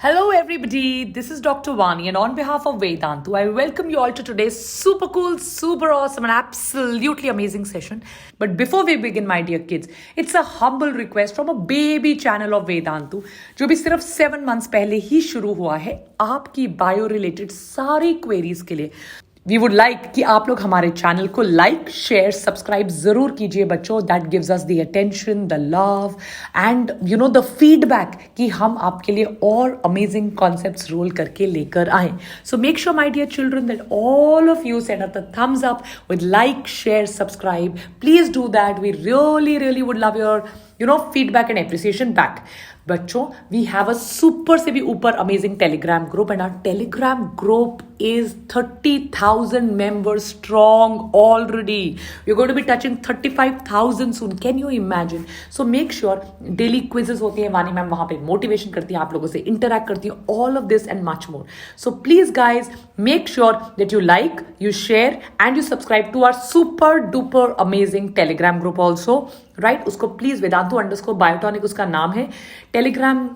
Hello, everybody. This is Dr. Vani, and on behalf of Vedantu, I welcome you all to today's super cool, super awesome, and absolutely amazing session. But before we begin, my dear kids, it's a humble request from a baby channel of Vedantu, जो भी सिर्फ 7 months पहले ही शुरू हुआ है आपकी bio related सारी queries के लिए. वी वुड लाइक कि आप लोग हमारे चैनल को लाइक शेयर सब्सक्राइब जरूर कीजिए बच्चों. That gives us the attention, the love and the feedback कि हम आपके लिए और अमेजिंग कॉन्सेप्ट्स रोल करके लेकर आए. So make sure my dear children that all of you send up the thumbs up with like share subscribe. Please do that. We really would love your feedback and appreciation back. बच्चों, we have a super से भी ऊपर amazing telegram group and our telegram group is 30,000 members strong already. We're going to be touching 35,000 soon. Can you imagine? So make sure daily quizzes होती है, वानी ma'am वहाँ पे motivation करती है, आप लोगों से interact करती है, all of this and much more. So please guys, make sure that you like, you share and you subscribe to our super duper amazing telegram group also. Write उसको प्लीज वेदांतु अंडरस्कोर बायोटॉनिक उसका नाम है. Telegram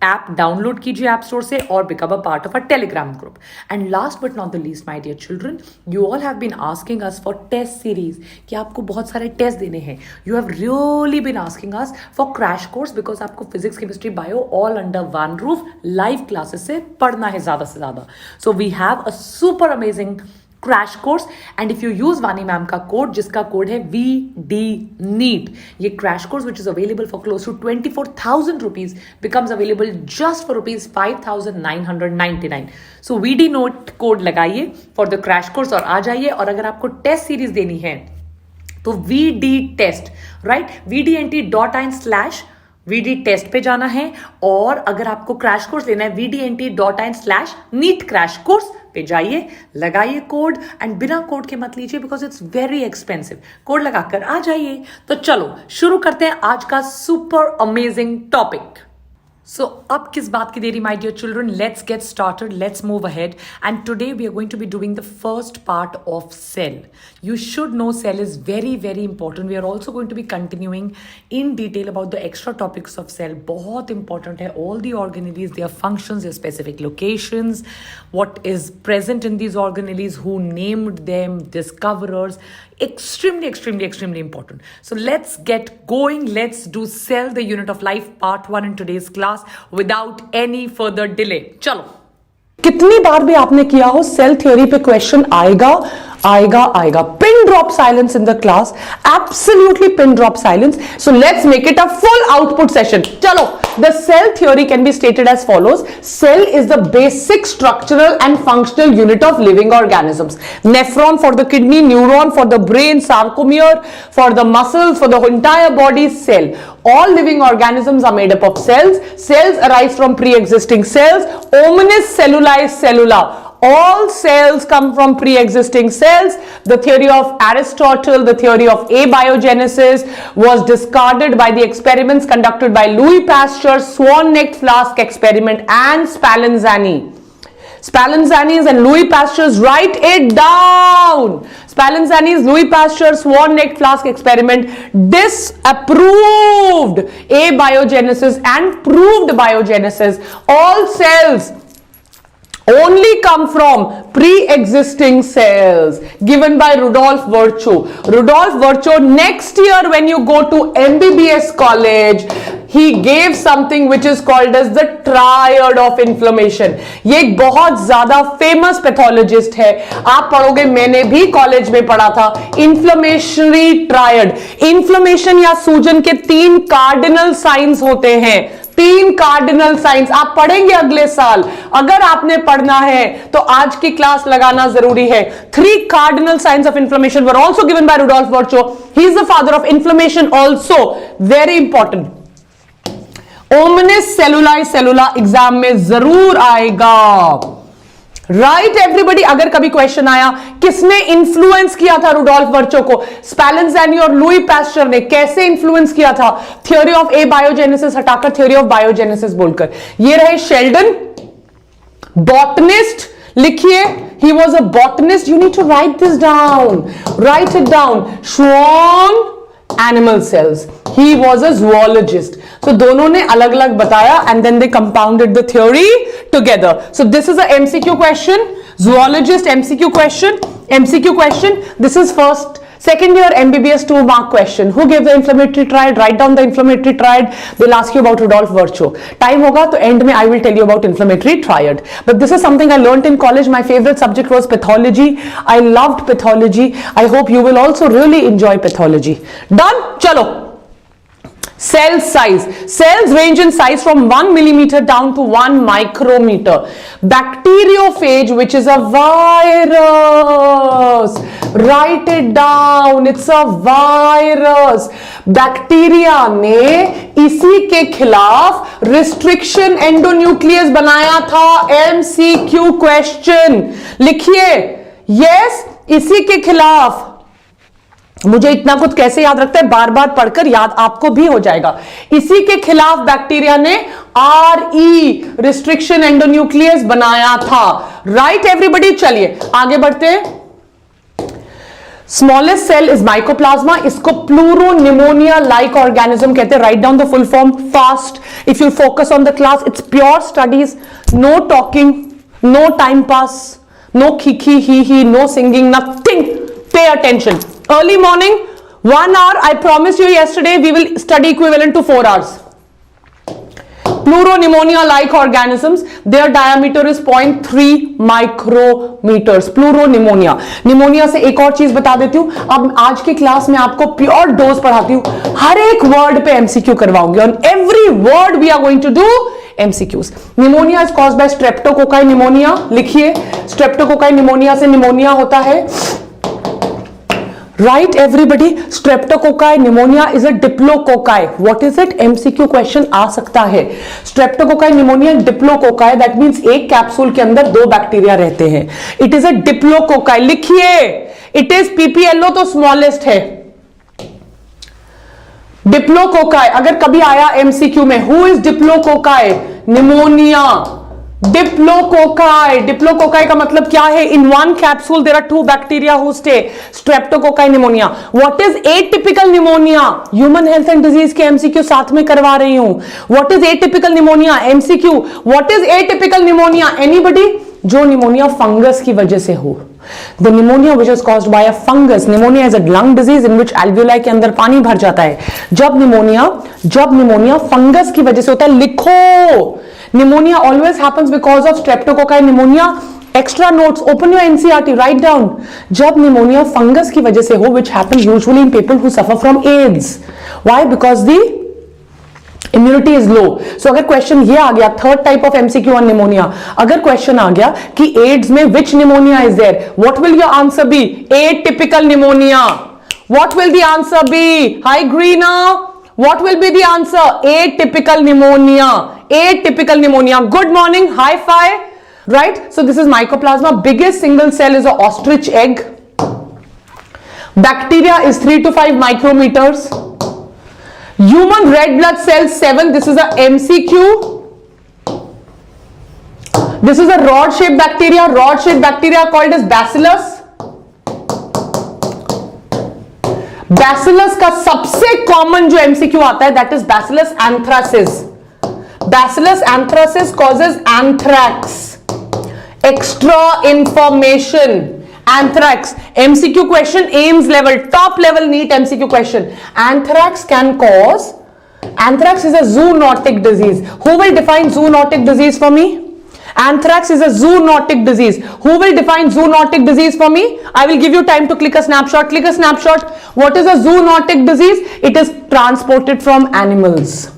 app download कीजिए app store से और become a part of a Telegram group. And last but not the least my dear children, you all have been asking us for test series कि आपको बहुत सारे टेस्ट देने हैं. You have really been asking us for crash course because आपको physics chemistry bio all under one roof live classes से पढ़ना है ज्यादा से ज्यादा. So we have a super amazing crash course and if you use Vani ma'am का code जिसका code है VD ये crash course which is available for close to 24,000 rupees becomes available just for rupees 5,999. So VD code लगाइए for the crash course और आ जाइए. और अगर आपको टेस्ट सीरीज देनी है तो VD test right VDNT.in/VD test पे जाना है. और अगर आपको क्रैश कोर्स लेना है VDNT.in/NEET क्रैश कोर्स पे जाइए, लगाइए कोड एंड बिना कोड के मत लीजिए because it's very expensive. Code लगाकर आ जाइए. तो चलो शुरू करते हैं आज का सुपर अमेजिंग टॉपिक. So, अब किस बात की देरी my dear children? Let's get started. Let's move ahead. And today we are going to be doing the first part of cell. You should know cell is very, very important. We are also going to be continuing in detail about the extra topics of cell. बहुत important है. All the organelles, their functions, their specific locations, what is present in these organelles, who named them, discoverers. Extremely important. So let's get going. Let's do cell, the unit of life, part 1 in today's class without any further delay. चलो. कितनी बार भी आपने किया हो cell theory पे question आएगा. Pin drop silence in the class. Absolutely pin drop silence. So let's make it a full output session. Chalo. The cell theory can be stated as follows. Cell is the basic structural and functional unit of living organisms. Nephron for the kidney, neuron for the brain, sarcomere for the muscles, for the entire body, cell. All living organisms are made up of cells. Cells arise from pre-existing cells. Omnis celluli cellula. All cells come from pre-existing cells. The theory of Aristotle, the theory of abiogenesis was discarded by the experiments conducted by Louis Pasteur, swan neck flask experiment and Spallanzani. Spallanzani's and Louis Pasteur's, write it down. Spallanzani's, Louis Pasteur's swan neck flask experiment disapproved abiogenesis and proved biogenesis. All cells only come from pre-existing cells, given by Rudolf Virchow. Rudolf Virchow, next year when you go to MBBS college, he gave something which is called as the triad of inflammation. ये एक बहुत ज्यादा famous pathologist है. आप पढ़ोगे, मैंने भी college में पढ़ा था, इन्फ्लेमेशनरी ट्रायड. इन्फ्लेमेशन या सूजन के 3 कार्डिनल साइंस होते हैं. 3 कार्डिनल साइंस आप पढ़ेंगे अगले साल. अगर आपने पढ़ना है तो आज की क्लास लगाना जरूरी है. 3 cardinal signs of inflammation were also given by Rudolf Virchow. He is the father of inflammation also. Very important. ओमनिस सेलुलाई सेलुला एग्जाम में जरूर आएगा. Right everybody. अगर कभी क्वेश्चन आया किसने इंफ्लुएंस किया था रुडोल्फ वर्चो को, स्पैलेंजानी और लुई पास्चर ने, कैसे इंफ्लुएंस किया था, थ्योरी ऑफ एबायोजेनेसिस हटाकर थ्योरी ऑफ बायोजेनेसिस बोलकर. ये रहे शेल्डन, बॉटनिस्ट. लिखिए, he was a botanist. You need to write this down. Write it down. Schwann animal cells. He was a zoologist. So दोनों ने अलग अलग बताया and then they compounded the theory together. So this is a MCQ question. Zoologist MCQ question. MCQ question. This is second year MBBS 2-mark question. Who gave the inflammatory triad? Write down the inflammatory triad. They'll ask you about Rudolf Virchow. Time hoga to end mein I will tell you about inflammatory triad. But this is something I learned in college. My favorite subject was pathology. I loved pathology. I hope you will also really enjoy pathology. Done? Chalo. Cell size. Cells range in size from 1 millimeter down to 1 micrometer. Bacteriophage, which is a virus. Write it down. It's a virus. Bacteria ने इसी के खिलाफ restriction endonuclease बनाया था. MCQ question लिखिए. Yes, इसी के खिलाफ. मुझे इतना कुछ कैसे याद रखता है, बार बार पढ़कर याद आपको भी हो जाएगा. इसी के खिलाफ बैक्टीरिया ने RE रिस्ट्रिक्शन एंडोन्यूक्लियस बनाया था. Right everybody. चलिए आगे बढ़ते हैं. Smallest cell is mycoplasma. इसको प्लूरोनिमोनिया लाइक ऑर्गेनिज्म कहते हैं. Write down the full form fast. If you focus on the class, it's pure studies. No talking, no time pass, no खीखी ही, no singing, nothing. Pay attention. Early morning, 1 hour. I promised you yesterday we will study equivalent to 4 hours. Pleuropneumonia-like organisms. Their diameter is 0.3 micrometers. Pleuropneumonia. Pneumonia से एक और चीज बता देती हूँ. अब आज की क्लास में आपको प्योर डोज पढ़ाती हूँ. हर एक वर्ड पे MCQ करवाऊंगी. On every word we are going to do MCQs. Pneumonia is caused by streptococci pneumonia. लिखिए. Streptococci pneumonia से pneumonia होता है. Right everybody. Streptococci pneumonia is a diplococci. What is it? MCQ question आ सकता है. Streptococci pneumonia diplococci, that means एक capsule के अंदर 2 bacteria रहते हैं. It is a diplococci. लिखिए. It is PPLO तो स्मॉलेस्ट है. Diplococci अगर कभी आया MCQ में, who is diplococci? Pneumonia. Diplococci. Diplococci का मतलब क्या है? In one capsule there are 2 bacteria who stay. Streptococci pneumonia. What is atypical pneumonia? Human health and disease के MCQ साथ में करवा रही हूं. What is atypical pneumonia? MCQ. What is atypical pneumonia? Anybody? जो निमोनिया फंगस की वजह से हो. The pneumonia which is caused by a fungus. Pneumonia is a lung disease in which alveoli के अंदर पानी भर जाता है. जब निमोनिया फंगस की वजह से होता है. लिखो. Pneumonia always happens because of streptococci pneumonia. Extra notes. Open your NCERT. Write down. जब pneumonia फंगस की वजह से हो, which happens usually in people who suffer from AIDS. Why? Because the immunity is low. So अगर question ये आ गया, third type of MCQ on pneumonia. अगर question आ गया कि AIDS में which pneumonia is there, what will your answer be? Atypical pneumonia. What will the answer be? Hi Greena. What will be the answer? Atypical pneumonia. Atypical pneumonia. Good morning. High five. Right? So this is mycoplasma. Biggest single cell is an ostrich egg. Bacteria is 3 to 5 micrometers. Human red blood cells 7. This is a MCQ. This is a rod-shaped bacteria. Rod-shaped bacteria called as bacillus. Bacillus का सबसे common जो MCQ आता है, that is Bacillus anthracis. Bacillus anthracis causes anthrax. Extra information. Anthrax. MCQ question, AIMS level, top level NEET MCQ question. Anthrax is a zoonotic disease. Who will define zoonotic disease for me? Anthrax is a zoonotic disease. Who will define zoonotic disease for me? I will give you time to click a snapshot. Click a snapshot. What is a zoonotic disease? It is transported from animals.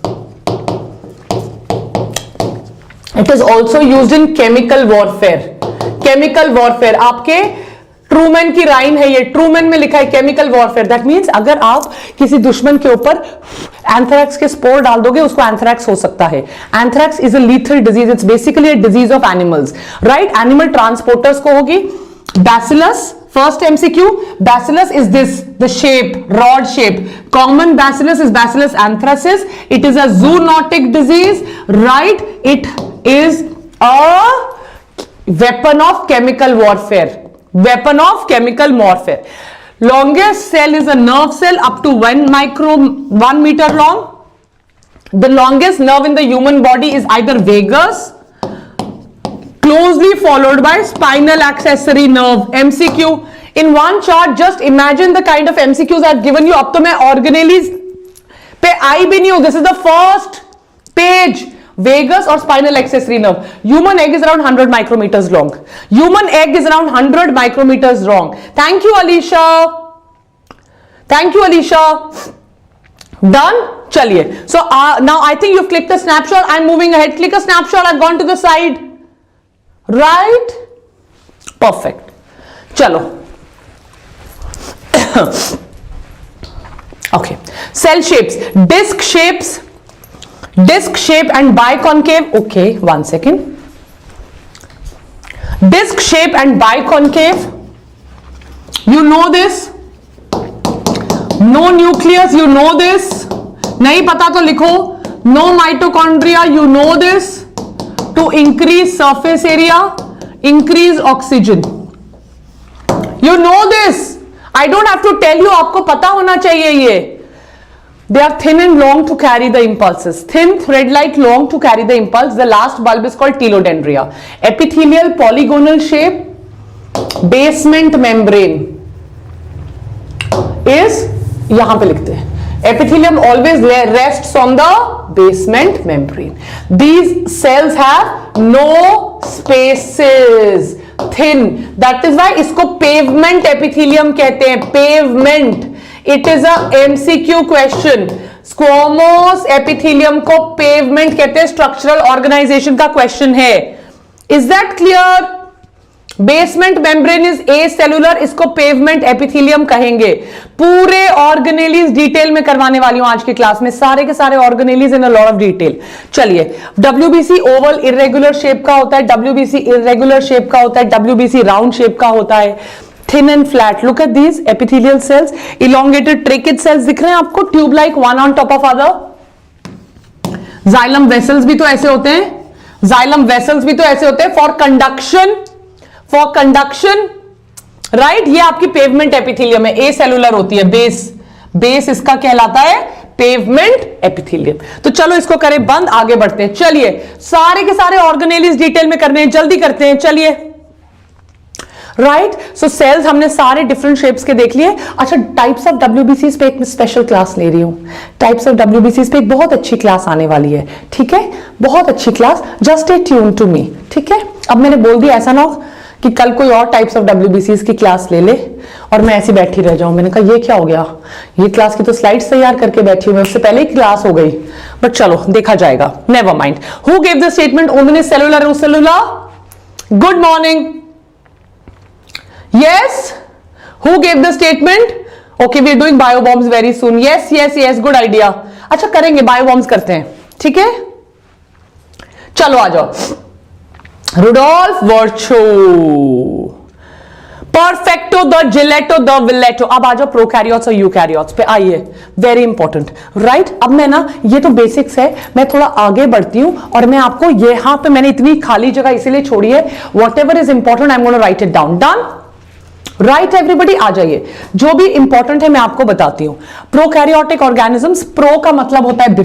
It is also used in chemical warfare. Chemical warfare. आपके Trueman की rhyme है ये. Trueman में लिखा है chemical warfare. That means अगर आप किसी दुश्मन के ऊपर एंथ्रैक्स के स्पोर डाल दोगे, उसको एंथ्रैक्स हो सकता है. Anthrax is a lethal disease. It's basically a disease of animals. Right? Animal transporters को होगी. Bacillus. First MCQ, Bacillus is this, the shape, rod shape. Common Bacillus is Bacillus anthracis. It is a zoonotic disease, right? It is a weapon of chemical warfare. Weapon of chemical warfare. Longest cell is a nerve cell up to 1 meter long. The longest nerve in the human body is either vagus, closely followed by spinal accessory nerve. MCQ. In one chart, just imagine the kind of MCQs I've given you. अब तो मैं organelles पे आई भी नहीं हूं. This is the first page. Vagus or spinal accessory nerve. Human egg is around 100 micrometers long. Human egg is around 100 micrometers long. Thank you, Alicia. Thank you, Alicia. Done? Chaliye. So now I think you've clicked the snapshot. I'm moving ahead. Click a snapshot. I've gone to the side. Right? Perfect. Chalo. Okay. Cell shapes. Disc shapes. Disc shape and biconcave. Okay, 1 second. Disc shape and biconcave. You know this. No nucleus. You know this. नहीं पता तो लिखो. No mitochondria. You know this. To increase surface area, increase oxygen. You know this. I don't have to tell you. आपको पता होना चाहिए ये. They are thin and long to carry the impulses. Thin, thread-like, long to carry the impulse. The last bulb is called telodendria. Epithelial, polygonal shape. Basement membrane is यहां पे लिखते हैं. Epithelium always rests on the basement membrane. These cells have no spaces. Thin. That is why इसको pavement epithelium कहते हैं. Pavement. It is a MCQ question. Squamous epithelium को pavement कहते हैं. Structural organization का question है. Is that clear? Basement membrane is acellular. इसको pavement epithelium कहेंगे. पूरे organelles डिटेल में करवाने वाली हूं आज की क्लास में. सारे के सारे organelles in a lot of detail. चलिए, WBC oval irregular shape का होता है. WBC irregular shape का होता है. WBC round shape का होता है. Thin and flat. Look at these epithelial cells. Elongated trachea cells दिख रहे हैं आपको. Tube like one on top of other. Xylem vessels भी तो ऐसे होते हैं. Xylem vessels भी तो ऐसे होते हैं. For conduction, right? ये आपकी pavement epithelium है. Acellular होती है. Base इसका कहलाता है pavement epithelium. तो चलो इसको करें बंद. आगे बढ़ते हैं. चलिए, सारे के सारे organelles डिटेल में करने हैं. जल्दी करते हैं. चलिए. राइट. सो सेल्स हमने सारे डिफरेंट शेप्स के देख लिए. अच्छा, टाइप्स ऑफ WBCs पे एक स्पेशल क्लास ले रही हूं. टाइप्स ऑफ WBCs पे एक बहुत अच्छी क्लास आने वाली है. ठीक है, बहुत अच्छी class. Just stay tune to me. ठीक है. अब मैंने बोल दिया, ऐसा ना हो कि कल कोई और टाइप्स ऑफ WBCs की क्लास ले ले और मैं ऐसी बैठी रह जाऊं. मैंने कहा ये क्या हो गया, ये क्लास की तो स्लाइड्स तैयार करके बैठी हूं मैं, उससे पहले ही क्लास हो गई. बट चलो देखा जाएगा. Never mind. Who gave the statement only cellular cellular? Good morning. Yes, who gave the statement? Okay, we are doing biobombs very soon. Yes, good idea. अच्छा, करेंगे, biobombs करते हैं. ठीक है, चलो आ जाओ. Rudolf Virchow, Perfecto, the Gelato, the Villeto. अब आ जाओ प्रोकैरियोट्स और यूकैरियोट्स पे. आइए, वेरी इंपॉर्टेंट. राइट. अब मैं ना, ये तो बेसिक्स है, मैं थोड़ा आगे बढ़ती हूं और मैं आपको यहां पे मैंने इतनी खाली जगह इसीलिए छोड़ी है. Whatever is important I am gonna write it down. Done? Right everybody, आ जाइए. जो भी इंपॉर्टेंट है मैं आपको बताती हूं. Prokaryotic organisms. प्रो का मतलब होता है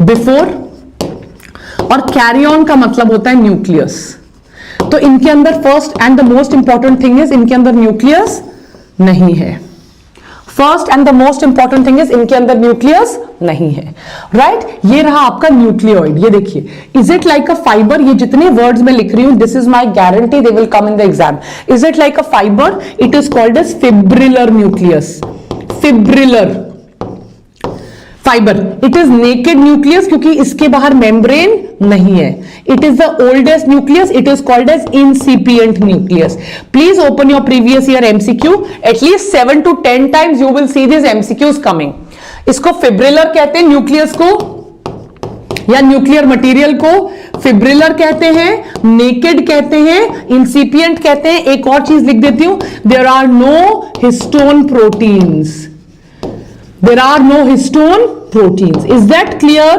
बिफोर और कैरियन का मतलब होता है न्यूक्लियस. तो इनके अंदर first and the most important thing is इनके अंदर न्यूक्लियस नहीं है. First and the most important thing is इनके अंदर न्यूक्लियस नहीं है. राइट. ये रहा आपका न्यूक्लियोइड. ये देखिए, is it like a fibre? ये जितने वर्ड्स में लिख रही हूं, this is my guarantee they will come in the exam. Is it like a fibre? It is called as fibrillar nucleus. Fibrillar fibre. It is naked nucleus क्योंकि इसके बाहर membrane नहीं है. It is the oldest nucleus. It is called as incipient nucleus. Please open your previous year MCQ. At least 7 to 10 times you will see these MCQs coming. इसको fibrillar कहते हैं nucleus को, या न्यूक्लियर मटेरियल को fibrillar कहते हैं, naked कहते हैं, इंसिपिएंट कहते हैं. एक और चीज लिख देती हूं, there are no histone proteins. There are no histone proteins. Is that clear?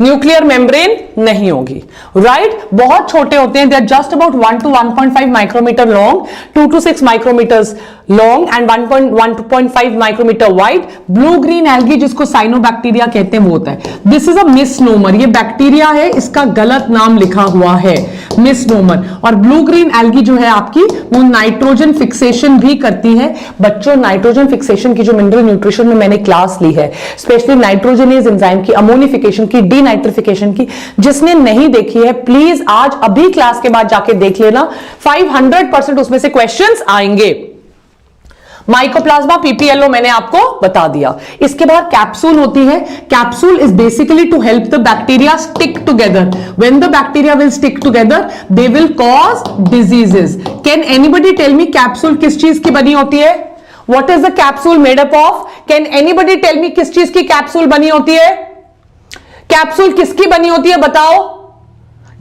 Nuclear membrane नहीं होगी, राइट? बहुत छोटे होते हैं, they are just about 1 to 1.5 micrometre long, 2 to 6 micrometres long and 1.5 micrometre wide. Blue green algae जिसको cyanobacteria कहते हैं वो होता है। दिस इज अ मिसनोमर, ये बैक्टीरिया है, इसका गलत नाम लिखा हुआ है मिसनोमर। और ब्लू ग्रीन एल्गी जो है आपकी वो नाइट्रोजन फिक्सेशन भी करती है। बच्चों, नाइट्रोजन फिक्सेशन की जो मिनरल न्यूट्रिशन में मैंने क्लास ली है, स्पेशली नाइट्रोजनेज एंजाइम की, अमोनिफिकेशन की, डीनाइट्रिफिकेशन की, जिसने नहीं देखी है प्लीज आज अभी क्लास के बाद जाके देख लेना। 500% उसमें से क्वेश्चंस आएंगे। माइकोप्लाज्मा पीपीएलओ मैंने आपको बता दिया। इसके बाद कैप्सूल होती है। Capsule is basically to help the bacteria stick together. When the bacteria will stick together they will cause diseases. Can anybody tell me capsule किस चीज की बनी होती है? What is the capsule made up of? Can anybody tell me किस चीज की capsule बनी होती है? कैप्सूल किसकी बनी होती है बताओ?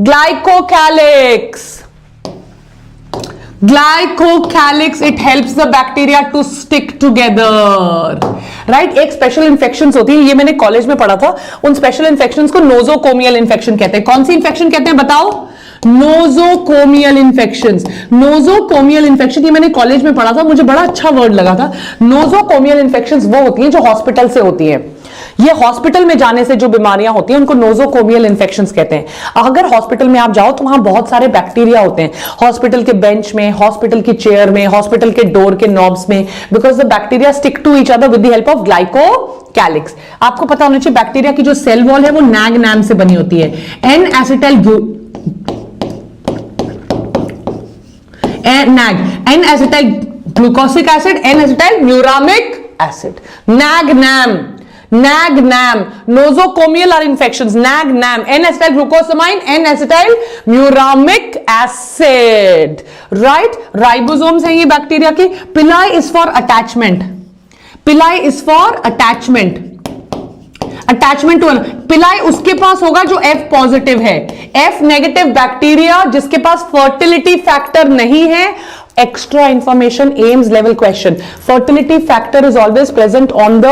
Glycocalyx. Glycocalyx, it helps the bacteria to stick together, right? एक स्पेशल इन्फेक्शंस होती है, ये मैंने कॉलेज में पढ़ा था। उन स्पेशल इन्फेक्शंस को नोजोकोमियल इन्फेक्शन कहते हैं। कौन सी इन्फेक्शन कहते हैं बताओ? Nosocomial infections. नोजोकोमियल इन्फेक्शन ये मैंने कॉलेज में पढ़ा था, मुझे बड़ा अच्छा वर्ड लगा था। नोजोकोमियल इन्फेक्शंस वो होती हैं जो हॉस्पिटल से होती हैं। ये हॉस्पिटल में जाने से जो बीमारियां होती हैं उनको नोजोकोमियल इन्फेक्शंस कहते हैं। अगर हॉस्पिटल में आप जाओ तो वहां बहुत सारे बैक्टीरिया होते हैं, हॉस्पिटल के बेंच में, हॉस्पिटल की चेयर में, हॉस्पिटल के डोर के नॉब्स में, because the bacteria stick to each other with the help of glycocalyx. आपको पता होना चाहिए बैक्टीरिया की जो सेल वॉल है वो नैग नैम से बनी होती है। N acetyl glucosic acid, N acetyl neuramic acid, NAG NAM. Nag NAM, nosocomial are infections. Nag NAM, N-acetyl glucosamine, N-acetyl muramic acid, right? Ribosomes हैं ये बैक्टीरिया की। Pili is for attachment. Pili is for attachment. Attachment to pili उसके पास होगा जो F positive है। F negative bacteria जिसके पास फर्टिलिटी फैक्टर नहीं है। Extra information, AIIMS level question. Fertility factor is always present on the,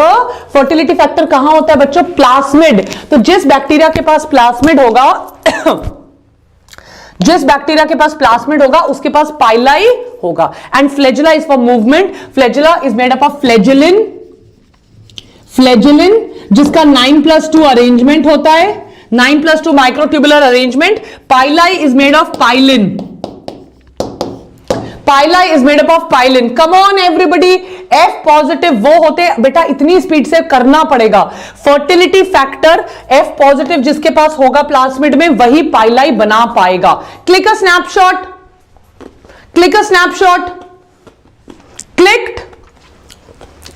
fertility factor कहां होता है बच्चों? प्लास्मिड। तो जिस बैक्टीरिया के पास प्लास्मिड होगा जिस बैक्टीरिया के पास प्लास्मिड होगा उसके पास पाइलाई होगा। And flagella is for movement. Flagella is made up of flagellin, flagellin जिसका 9+2 अरेंजमेंट होता है, 9+2 microtubular arrangement. Pili is made of pilin, pili is made up of pilin. Come on everybody, F positive वो होते हैं बेटा, इतनी speed से करना पड़ेगा। फर्टिलिटी फैक्टर F पॉजिटिव जिसके पास होगा प्लास्मिड में वही पाइलाई बना पाएगा। Click a snapshot, click a snapshot, clicked,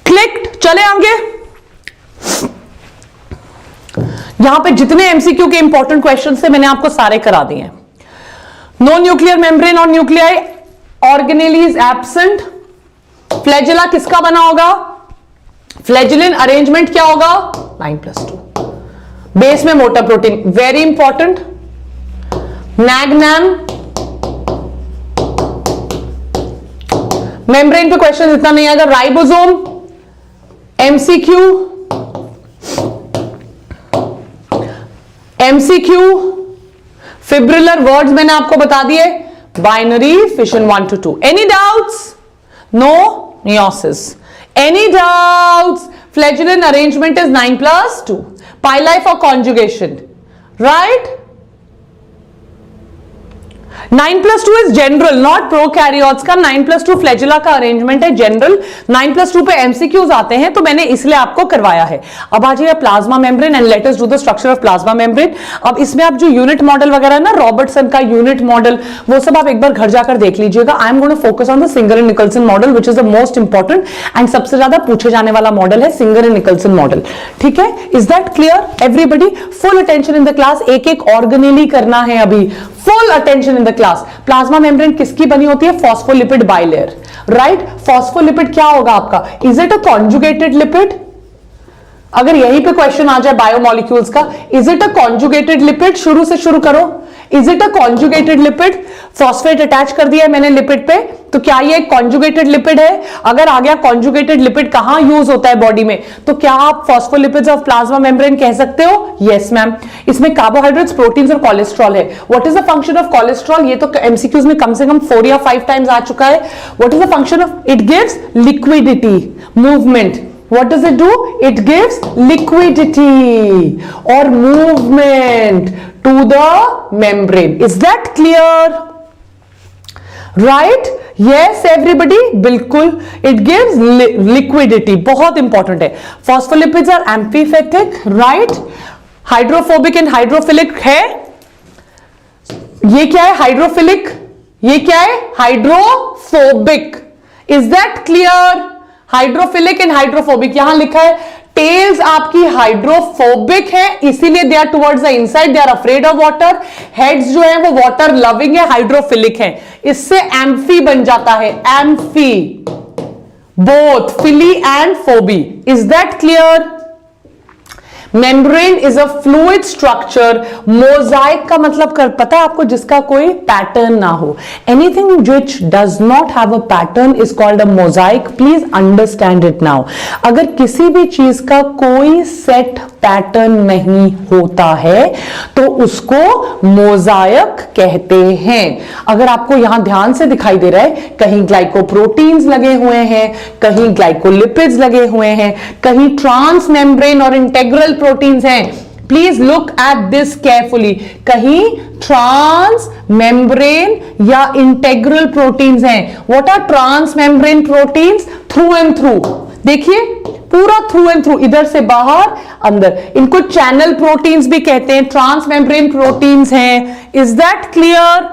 clicked. चले आगे। यहां पे जितने एमसीक्यू के इंपॉर्टेंट क्वेश्चन थे मैंने आपको सारे करा दिए। नो न्यूक्लियर मेम्ब्रेन और nuclei, organelle is absent. Flagella किसका बना होगा? फ्लैजिलिन अरेंजमेंट क्या होगा? 9+2। बेस में मोटा protein, very important. NAG NAM. Membrane पे क्वेश्चन इतना नहीं आएगा। Ribosome, MCQ, MCQ, fibrillar words मैंने आपको बता दिए। Binary fission 1 to 2। Any doubts? No meiosis. Any doubts? Flagellin arrangement is 9+2. Pili for conjugation, right? 9+2 is general, not prokaryotes का। 9+2 flagella का अरेंजमेंट है, जनरल। 9+2 पे एमसीक्यूज आते हैं तो मैंने इसलिए आपको करवाया है। अब आ जाइए plasma membrane and let us do the structure of plasma membrane. अब इसमें आप जो यूनिट मॉडल वगैरह ना, रॉबर्टसन का यूनिट मॉडल, वो सब आप एक बार घर जाकर देख लीजिएगा। I am going to focus on the Singer and Nicolson model which is the most important and सबसे ज्यादा पूछे जाने वाला मॉडल है सिंगर एंड निकल्सन मॉडल। ठीक है, is that clear everybody? Full attention in the class, एक एक ऑर्गेनेली करना है अभी। Full attention in the class. Plasma membrane किसकी बनी होती है? Phospholipid bilayer, right? फॉस्फोलिपिड क्या होगा आपका? Is it a conjugated lipid? अगर यहीं पे क्वेश्चन आ जाए बायोमोलिक्यूल्स का, is it a conjugated lipid? शुरू से शुरू करो। Is it a conjugated lipid? Phosphate attach कर दिया है मैंने लिपिड पे, तो क्या ये एक कॉन्जुगेटेड लिपिड है? अगर आ गया कॉन्जुगेटेड लिपिड कहां यूज होता है बॉडी में, तो क्या आप फॉस्फोलिपिड्स ऑफ प्लाज्मा मेम्ब्रेन कह सकते हो? Yes ma'am. इसमें कार्बोहाइड्रेट्स, प्रोटीन्स और कोलेस्ट्रॉल है। What is the function of cholesterol? ये तो एमसीक्यूज में कम से कम 4 या 5 टाइम्स आ चुका है। What is the function of? It gives liquidity, movement. What does it do? It gives liquidity or movement to the membrane. Is that clear? Right? Yes, everybody? बिल्कुल. It gives liquidity. बहुत important है. Phospholipids are amphipathic, right? Hydrophobic and hydrophilic है. ये क्या है? Hydrophilic. ये क्या है? Hydrophobic. Is that clear? Hydrophilic and hydrophobic यहां लिखा है। टेल्स आपकी हाइड्रोफोबिक है, इसीलिए they are towards the inside, they are afraid of water. Heads जो है वो वाटर लविंग है, हाइड्रोफिलिक है। इससे एम्फी बन जाता है, amphi, both phili and phobi. Is that clear? Membrane is a fluid structure. Mosaic का मतलब कर पता है आपको? जिसका कोई पैटर्न ना हो। Anything which does not have a pattern is called a Mosaic. Please understand it now. अगर किसी भी चीज का कोई सेट पैटर्न नहीं होता है तो उसको मोजाइक कहते हैं। अगर आपको यहां ध्यान से दिखाई दे रहा है, कहीं ग्लाइकोप्रोटीन्स लगे हुए हैं, कहीं ग्लाइकोलिपिड्स लगे हुए हैं, कहीं ट्रांस मेम्ब्रेन और इंटेग्रल प्रोटीन्स हैं। Please look at this carefully. कहीं ट्रांस मेम्ब्रेन या इंटेग्रल प्रोटीन्स हैं। What are trans membrane proteins? Through and through. देखिए पूरा थ्रू एंड थ्रू, इधर से बाहर अंदर। इनको चैनल प्रोटीन्स भी कहते हैं, ट्रांस मेम्ब्रेन प्रोटीन्स हैं। Is that clear?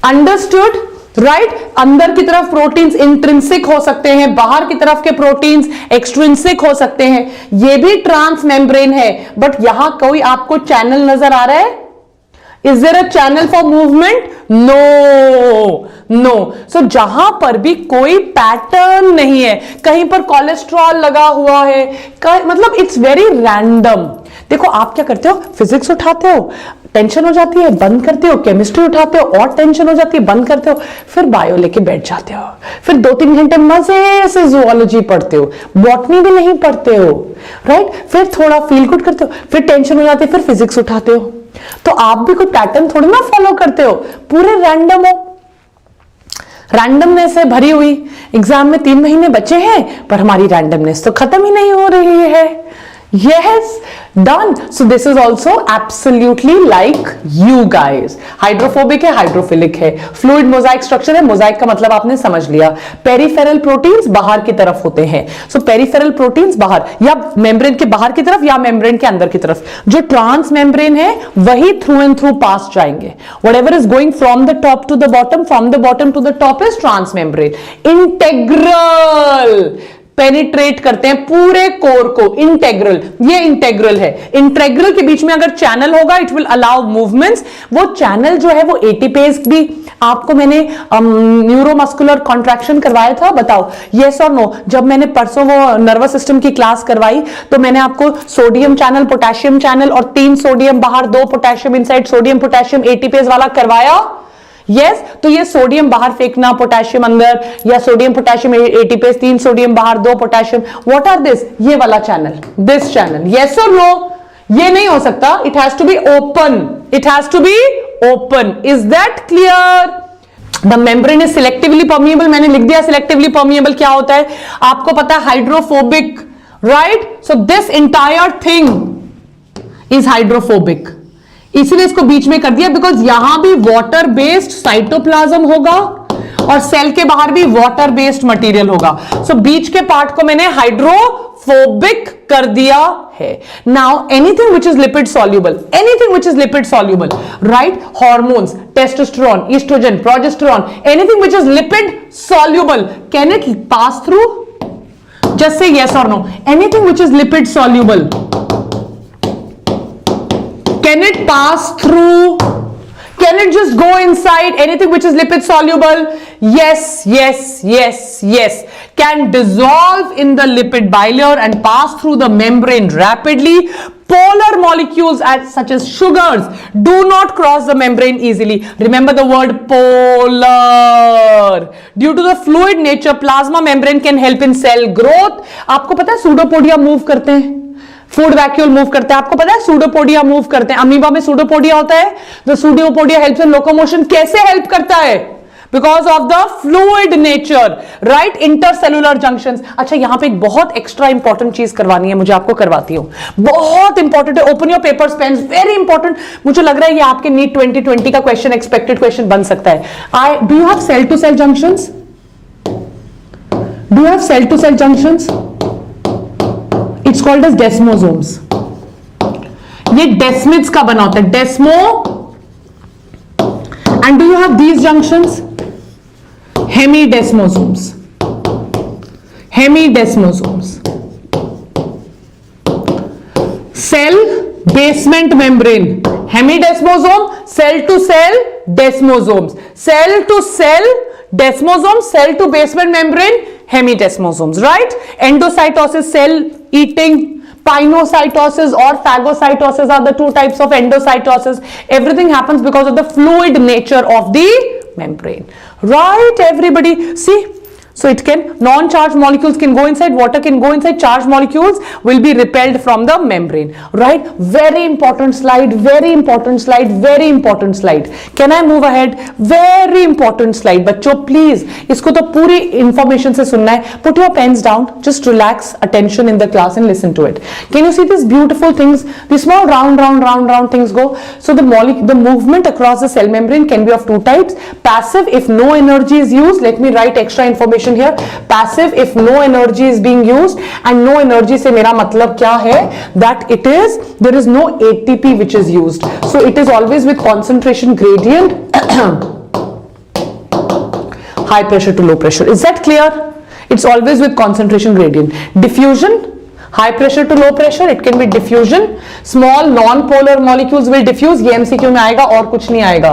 Understood? Right? अंदर की तरफ प्रोटीन्स इंट्रिंसिक हो सकते हैं, बाहर की तरफ के प्रोटीन्स एक्सट्रिंसिक हो सकते हैं। ये भी ट्रांस मेम्ब्रेन है, बट यहां कोई आपको चैनल नजर आ रहा है? Is there a channel for movement? No. So जहां पर भी कोई पैटर्न नहीं है, कहीं पर कोलेस्ट्रॉल लगा हुआ है, मतलब इट्स वेरी रैंडम। देखो आप क्या करते हो, फिजिक्स उठाते हो, टेंशन हो जाती है, बंद करते हो, केमिस्ट्री उठाते हो और टेंशन हो जाती है, बंद करते हो, फिर बायो लेके बैठ जाते हो, फिर 2-3 घंटे मजे से जूलॉजी पढ़ते हो, बॉटनी भी नहीं पढ़ते हो, राइट? फिर थोड़ा फील गुड करते हो, फिर टेंशन हो जाती है, फिर फिजिक्स उठाते हो। तो आप भी कोई पैटर्न थोड़ी ना फॉलो करते हो, पूरे रैंडम हो। रैंडमनेस है भरी हुई। एग्जाम में 3 महीने बचे हैं, पर हमारी रैंडमनेस तो खत्म ही नहीं हो रही है। Yes, done. So this is also absolutely like you guys. Hydrophobic है, हाइड्रोफिलिक है, फ्लूइड मोजाइक स्ट्रक्चर है। मोजाइक का मतलब आपने समझ लिया। पेरिफेरल प्रोटीन्स बाहर की तरफ होते हैं। सो पेरिफेरल प्रोटीन्स बाहर, या मेम्ब्रेन के बाहर की तरफ या मेम्ब्रेन के अंदर की तरफ। जो ट्रांस मेम्ब्रेन है वही थ्रू एंड थ्रू पास जाएंगे। Whatever is going from the top to the bottom, from the bottom to the top is trans membrane. Integral penetrate करते हैं पूरे कोर को। इंटेग्रल, ये इंटेग्रल है। इंटेग्रल के बीच में अगर चैनल होगा, इट विल अलाउ मूवमेंट्स। वो चैनल जो है वो एटीपेज भी, आपको मैंने न्यूरोमस्कुलर कॉन्ट्रैक्शन करवाया था, बताओ यस और नो। जब मैंने परसों वो नर्वस सिस्टम की क्लास करवाई तो मैंने आपको सोडियम चैनल, पोटेशियम चैनल और 3 सोडियम बाहर, 2 potassium inside, sodium potassium ATPase वाला करवाया। यस, तो ये सोडियम बाहर फेंकना, पोटेशियम अंदर, या सोडियम पोटेशियम एटीपेज, 3 सोडियम बाहर, 2 पोटेशियम, व्हाट आर दिस? ये वाला चैनल, दिस चैनल। यस और नो? ये नहीं हो सकता, it has to be open, it has to be open. Is that clear? The membrane is selectively permeable. मैंने लिख दिया सिलेक्टिवली परमिएबल क्या होता है, आपको पता है, hydrophobic, right? So this entire thing is hydrophobic, इसलिए इसको बीच में कर दिया, बिकॉज यहां भी वाटर बेस्ड साइटोप्लाज्म होगा और सेल के बाहर भी वाटर बेस्ड मटेरियल होगा। सो बीच के पार्ट को मैंने हाइड्रोफोबिक कर दिया है। Now anything which is lipid soluble, anything which is lipid soluble, right? Hormones, testosterone, oestrogen, progesterone, anything which is lipid soluble, can it pass through? Just say yes और no. Anything which is lipid soluble, can it pass through? Can it just go inside? Anything which is lipid soluble? Yes, yes, yes, yes. Can dissolve in the lipid bilayer and pass through the membrane rapidly. Polar molecules such as sugars do not cross the membrane easily. Remember the word polar. Due to the fluid nature, plasma membrane can help in cell growth. आपको पता है pseudopodia move करते हैं, food vacuole move करते हैं, आपको पता है सूडोपोडिया मूव करते हैं, अमीबा में सूडोपोडिया होता है, तो सूडोपोडिया हेल्प्स इन लोकोमोशन. कैसे हेल्प करता है? Because of the fluid nature, right, intercellular junctions. अच्छा, यहां पे एक बहुत एक्स्ट्रा इंपॉर्टेंट चीज करवानी है, मुझे आपको करवाती हूं, बहुत इंपॉर्टेंट है. Open your papers, pens, very important. मुझे लग रहा है ये आपके नीट 2020 का क्वेश्चन, एक्सपेक्टेड क्वेश्चन बन सकता है. Do you have cell to cell junctions? Do you have cell to cell junctions? It's called as desmosomes. ये डेस्मिड्स का बना होता है, desmo. And do you have these junctions? Hemidesmosomes. Hemidesmosomes. Cell basement membrane. Hemidesmosome, cell to cell desmosomes. Cell to cell desmosomes, cell to basement membrane, hemidesmosomes, right? Endocytosis, cell eating. Pinocytosis or phagocytosis are the two types of endocytosis. Everything happens because of the fluid nature of the membrane, right? Everybody see, so it can, non-charged molecules can go inside, water can go inside, charged molecules will be repelled from the membrane, right? Very important slide, very important slide, very important slide. Can I move ahead? Very important slide. बच्चों please इसको तो पूरी information से सुनना है. Put your pens down, just relax, attention in the class and listen to it. Can you see these beautiful things? These small round things go. So the movement across the cell membrane can be of two types. Passive, if no energy is used. Let me write extra information here. Passive, if no energy is being used, and no energy से मेरा मतलब क्या है? That it is, there is no ATP which is used. So it is always with concentration gradient. High pressure to low pressure. Is that clear? It's always with concentration gradient. Diffusion, high pressure to low pressure, it can be diffusion. Small non-polar molecules will diffuse. ये MCQ में आएगा और कुछ नहीं आएगा.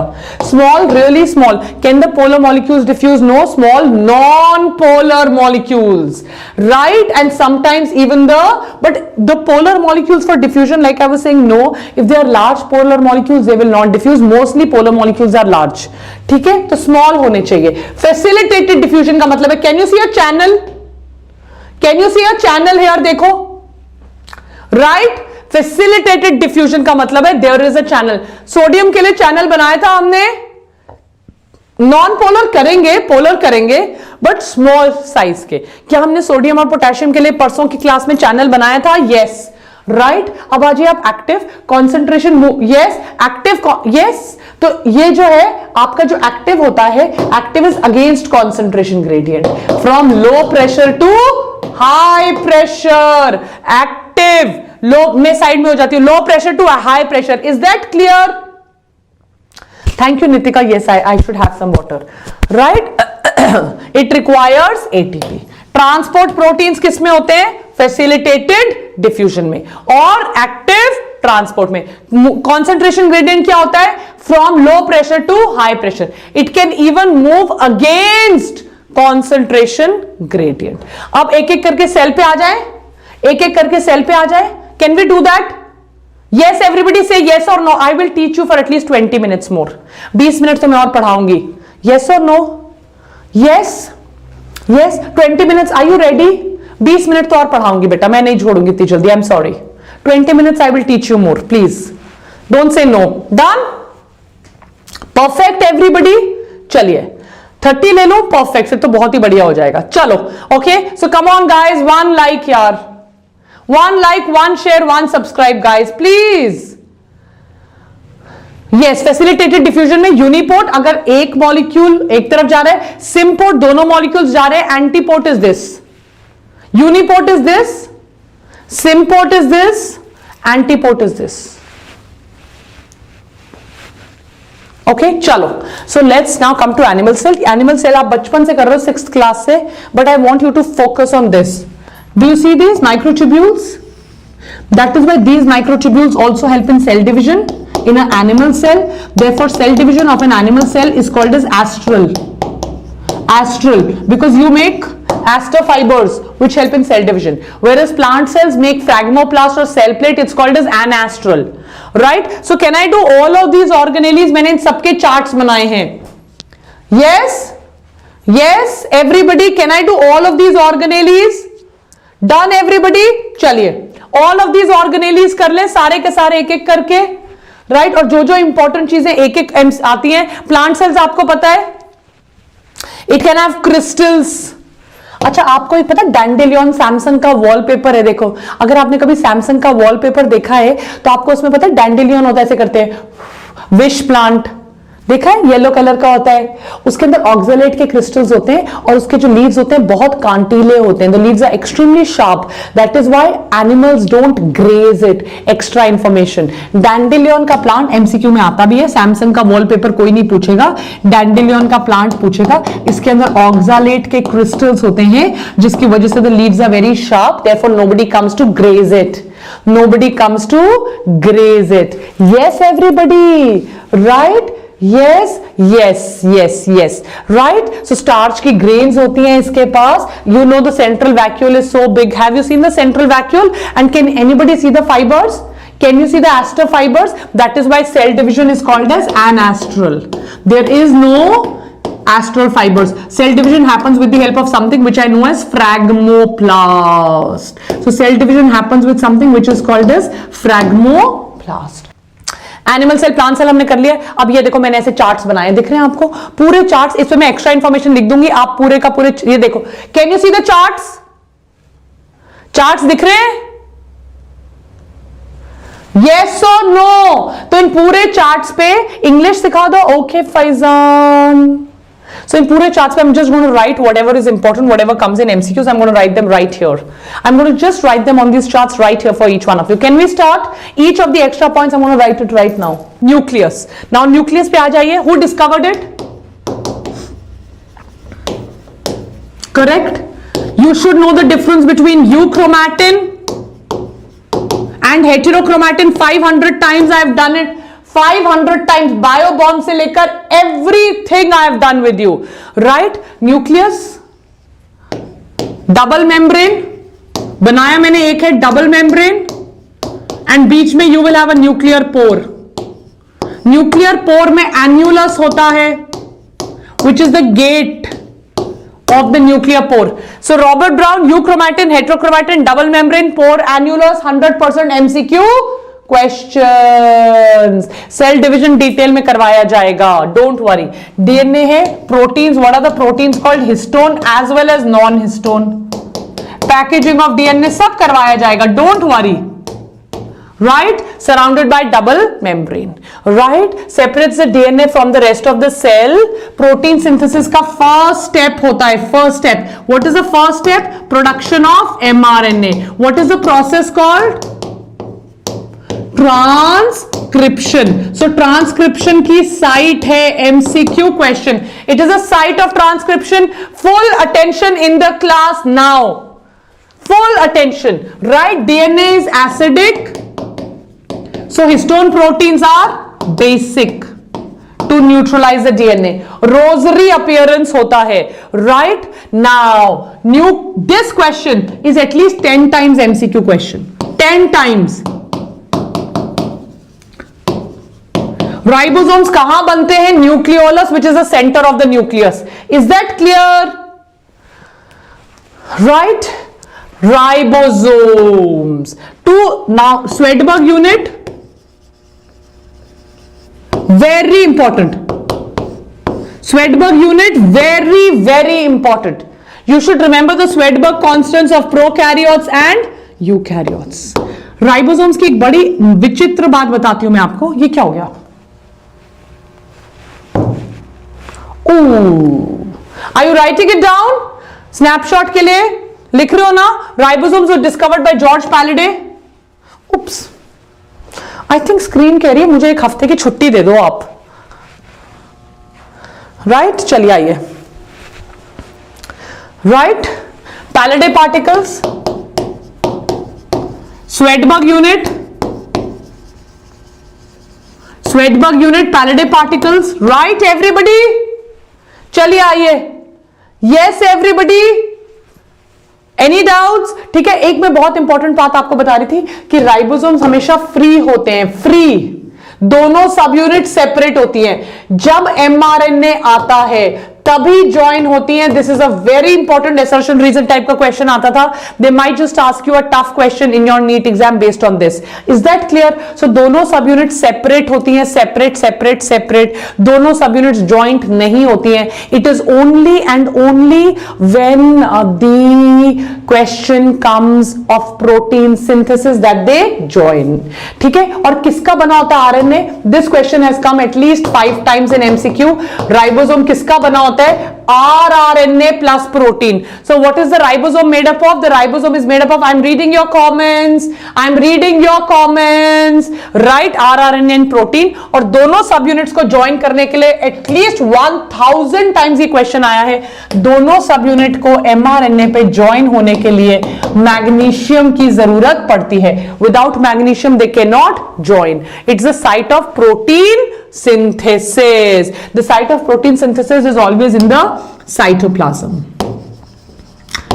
Small, really small. Can the polar molecules diffuse? No. Small non-polar molecules, right? And sometimes even but the polar molecules for diffusion, like I was saying, no. If they are large polar molecules, they will not diffuse. Mostly polar molecules are large. ठीक है, तो small होने चाहिए. Facilitated diffusion का मतलब है, can you see a channel? Can you see a channel here? देखो, right? Facilitated diffusion का मतलब है there is a channel. Sodium के लिए चैनल बनाया था हमने, नॉन पोलर करेंगे, पोलर करेंगे, बट स्मॉल साइज के. क्या हमने सोडियम और पोटेशियम के लिए परसों की क्लास में चैनल बनाया था? Yes, right. अब आ जाइए आप active concentration. Yes, active, yes. तो ये जो है आपका जो एक्टिव होता है, active is against concentration gradient. From low pressure to high pressure, active. Low में साइड में हो जाती है, low pressure to high pressure. Is that clear? Thank you Nitika. Yes, I should have some water, right. It requires ATP. Transport proteins किस में होते हैं? Facilitated diffusion में और एक्टिव ट्रांसपोर्ट में. कॉन्सेंट्रेशन ग्रेडियंट क्या होता है? From low pressure to high pressure. It can even move against concentration gradient. अब एक एक करके सेल पे आ जाए, एक एक करके सेल पे आ जाए. Can we do that? Yes, everybody say yes or no. I will teach you for at least 20 minutes more. 20 minute तो मैं और पढ़ाऊंगी. Yes or no? Yes. Yes. 20 minutes. Are you ready? 20 minute तो और पढ़ाऊंगी बेटा, मैं नहीं छोड़ूंगी इतनी जल्दी. I'm sorry. 20 minutes I will teach you more. Please. Don't say no. Done? Perfect everybody? चलिए 30 ले लो. Perfect. फिर तो बहुत ही बढ़िया हो जाएगा. चलो. Okay. So come on guys. One like यार. One like, one share, one subscribe guys, please. Yes, facilitated diffusion में यूनिपोर्ट, अगर एक मॉलिक्यूल एक तरफ जा रहा है, सिम्पोर्ट दोनों मॉलिक्यूल्स जा रहे हैं. Antiport is this, uniport is this, symport is this, antiport is this. Okay चलो. So let's now come to animal cell. Animal cell आप बचपन से कर रहे हो, 6th क्लास से, but I want you to focus on this. Do you see these microtubules? That is why these microtubules also help in cell division in an animal cell. Therefore, cell division of an animal cell is called as astral. Astral, because you make aster fibers. which help in cell division. Whereas plant cells make phragmoplast or cell plate, it's called as anastral. Right? So can I do all of these organelles? मैंने इन सबके charts बनाए हैं. Yes? Yes? Everybody, can I do all of these organelles? Done everybody? चलिए. All of these organelles कर लें, सारे के सारे एक एक करके. राइट और जो जो इंपॉर्टेंट चीजें एक एक आती हैं. प्लांट सेल्स आपको पता है, इट कैन हैव क्रिस्टल्स. अच्छा आपको पता है डैंडेलियन सैमसंग का वॉलपेपर है. देखो अगर आपने कभी सैमसंग का वॉलपेपर देखा है तो आपको उसमें पता है डैंडेलियन होता है, ऐसे करते हैं. विश प्लांट देखा है, येलो कलर का होता है. उसके अंदर ऑक्सलेट के क्रिस्टल्स होते हैं और उसके जो लीव्स होते हैं बहुत कांटीले होते हैं. The leaves are extremely sharp. That is why animals don't graze it. Extra information. Dandelion का प्लांट एमसीक्यू में आता भी है. सैमसंग का वॉलपेपर कोई नहीं पूछेगा, डैंडेलियन का प्लांट पूछेगा. इसके अंदर ऑक्सलेट के क्रिस्टल्स होते हैं जिसकी वजह से the leaves are very sharp. Therefore nobody comes to graze it. Nobody comes to graze it. Yes everybody, right? Yes, yes, yes, yes, right? So starch की grains होती हैं इसके पास. You know the central vacuole is so big. Have you seen the central vacuole? And can anybody see the fibers? Can you see the aster fibers? That is why cell division is called as anastral. There is no astral fibers. Cell division happens with the help of something which I know as phragmoplast. So cell division happens with something which is called as phragmoplast. Animal cell, plant cell हमने कर लिया. अब ये देखो मैंने ऐसे charts बनाए, दिख रहे हैं आपको पूरे चार्ट्स. इसमें मैं एक्स्ट्रा इंफॉर्मेशन लिख दूंगी, आप पूरे का पूरे ये देखो. Can you see the charts? Charts दिख रहे हैं? यस और नो? तो इन पूरे चार्ट्स पे इंग्लिश सिखा दो. Okay Faizan. So in pure charts, I'm just going to write whatever is important, whatever comes in MCQs, I'm going to write them right here. I'm going to just write them on these charts right here for each one of you. Can we start? Each of the extra points, I'm going to write it right now. Nucleus. Now nucleus पे आ जाइए. Who discovered it? Correct? You should know the difference between euchromatin and heterochromatin. 500 times I have done it. 500 times. बायोबॉम्ब से लेकर everything I have done with you. Right? Nucleus, double membrane बनाया मैंने, एक है double membrane and बीच में you will have a nuclear pore. Nuclear pore में annulus होता है which is the gate of the nuclear pore. So Robert Brown, euchromatin, heterochromatin, double membrane, pore, annulus, 100% MCQ questions. Cell division detail में करवाया जाएगा, don't worry. DNA है, proteins, what are the proteins called? Histone as well as non histone. Packaging of DNA सब करवाया जाएगा, don't worry. right? Surrounded by double membrane, right? Separates the DNA from the rest of the cell. Protein synthesis का first step होता है. First step, what is the first step? Production of mRNA. What is the process called? Transcription. So transcription की site है MCQ question. It is a site of transcription. Full attention in the class now. Full attention, right? DNA is acidic. So histone proteins are basic to neutralize the DNA. Rosary appearance होता है, right? Now, this question is at least 10 times MCQ question. 10 times. Ribosomes कहां बनते हैं? Nucleolus, which is the center of the nucleus. Is that clear? Right? Ribosomes. Now, Swedberg unit. Very important. Swedberg unit, very, very important. You should remember the Swedberg constants of prokaryotes and eukaryotes. Ribosomes की एक बड़ी विचित्र बात बताती हूं मैं आपको. ये क्या हो गया? Are you writing it down? Snapshot के लिए लिख रहे हो ना? Ribosomes were discovered by George Palliday. Oops. I think screen कह रही है मुझे एक हफ्ते की छुट्टी दे दो आप. Right? चलिए आइए. Right? Palliday particles. Swedberg unit. Swedberg unit, Palliday particles. Right everybody? चलिए आइए. Yes everybody? Any doubts? ठीक है, एक मैं बहुत इंपॉर्टेंट बात आपको बता रही थी कि राइबोसोम्स हमेशा फ्री होते हैं, फ्री, दोनों सब यूनिट सेपरेट होती हैं। जब एमआरएनए आता है तभी ज्वाइन होती हैं। This is a very important assertion reason type का क्वेश्चन आता था। They might just ask you a tough question in your NEET exam based on this. Is that clear? So दोनों सब यूनिट सेपरेट होती हैं, separate separate separate, दोनों सब units joint नहीं होती हैं। It is only and only when the question comes of protein synthesis that they join. ठीक है, और किसका बना होता है RNA? This question has come at least 5 times in MCQ. Ribosome किसका बना होता है? rRNA plus protein. So what is the ribosome made up of? The ribosome is made up of, I'm reading your comments, right? rRNA and protein, और दोनों सब units को join करने के लिए एटलीस्ट 1000 टाइम्स ये क्वेश्चन आया है। दोनों सब यूनिट को mRNA पे ज्वाइन होने के लिए मैग्नीशियम की जरूरत पड़ती है। Without magnesium they can not join. It's the site of protein synthesis. The site of protein synthesis is always in the cytoplasm.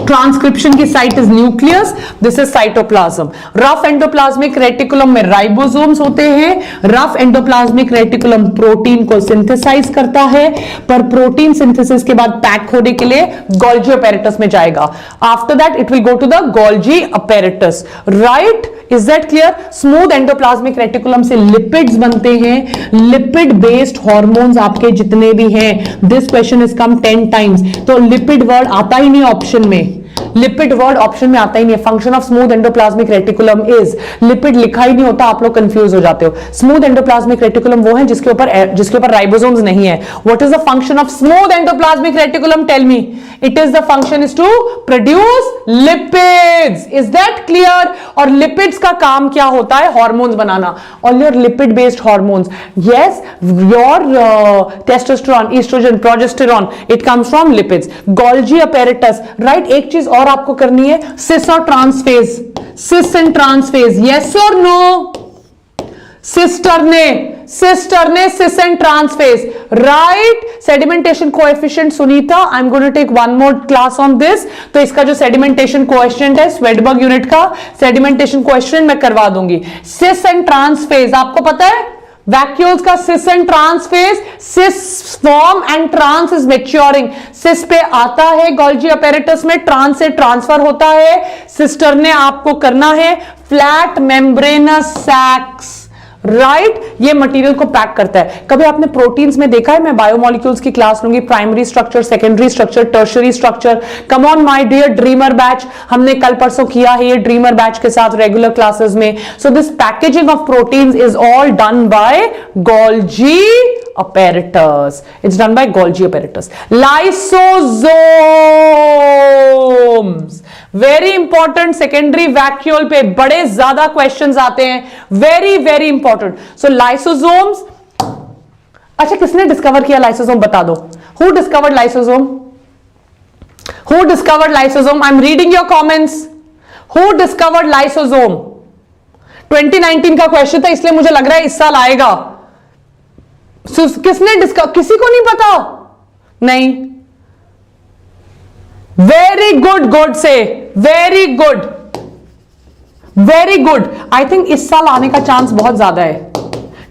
Transcription की site is nucleus, this is cytoplasm. Rough endoplasmic reticulum में ribosomes होते हैं। Rough endoplasmic reticulum protein को synthesise करता है, पर protein synthesis के बाद पैक होने के लिए गोल्जी अपैरेटस में जाएगा। After that it will go to the Golgi apparatus, right? Is that clear? Smooth endoplasmic reticulum से लिपिड्स बनते हैं, लिपिड बेस्ड हॉर्मोन्स आपके जितने भी हैं। This question is come 10 times, तो लिपिड वर्ड आता ही नहीं ऑप्शन में, लिपिड वर्ड ऑप्शन में आता ही नहीं है। Function of smooth endoplasmic reticulum is, lipid लिखा ही नहीं होता, आप लोग कंफ्यूज हो जाते हो। स्मूथ एंडोप्लाज्मिक रेटिकुलम वो है जिसके ऊपर राइबोसोम्स नहीं है। What is the function of smooth endoplasmic reticulum? Tell me. It is the function is to produce lipids. Is that clear? और लिपिड्स का काम क्या होता है? हार्मोन्स बनाना। All your lipid based hormones, yes, your testosterone, estrogen, progesterone, it comes from lipids. Golgi apparatus, right? एक चीज और आपको करनी है, सिस और trans face, cis and trans face, yes और no? Cisternae, cis and trans phase, right? Sedimentation coefficient Sunita, I am going to take one more class on this. तो इसका जो सेडिमेंटेशन कोएफिशिएंट है स्वेडबर्ग यूनिट का सेडिमेंटेशन कोएफिशिएंट मैं करवा दूंगी। सिस एंड ट्रांसफेज आपको पता है? वैक्यूल्स का cis and trans face, cis form and trans is maturing. Cis पे आता है गोल्जी अपैरेटस में, ट्रांस से ट्रांसफर होता है। सिस्टर ने आपको करना है फ्लैट मेम्ब्रेनस सैक्स, राइट? ये मटेरियल को पैक करता है। कभी आपने प्रोटीन्स में देखा है? मैं बायोमोलिक्यूल्स की क्लास लूंगी, primary structure, secondary structure, tertiary structure. Come on my dear dreamer batch, हमने कल परसों किया है ये ड्रीमर बैच के साथ रेगुलर क्लासेस में। So this packaging of proteins is all done by Golgi apparatus. It's done by Golgi apparatus. Lysosomes, very important, secondary vacuole पे बड़े ज्यादा क्वेश्चंस आते हैं, वेरी वेरी इंपॉर्टेंट। सो लाइसोसोम्स, अच्छा किसने डिस्कवर किया लाइसोसोम? बता दो। Who discovered lysosome? Who discovered lysosome? I am reading your comments. Who discovered lysosome? 2019 का क्वेश्चन था, इसलिए मुझे लग रहा है इस साल आएगा। किसने डिस्कवर? किसी को नहीं पता? नहीं। वेरी गुड, गुड से, very good, very good. I think इस साल आने का चांस बहुत ज्यादा है।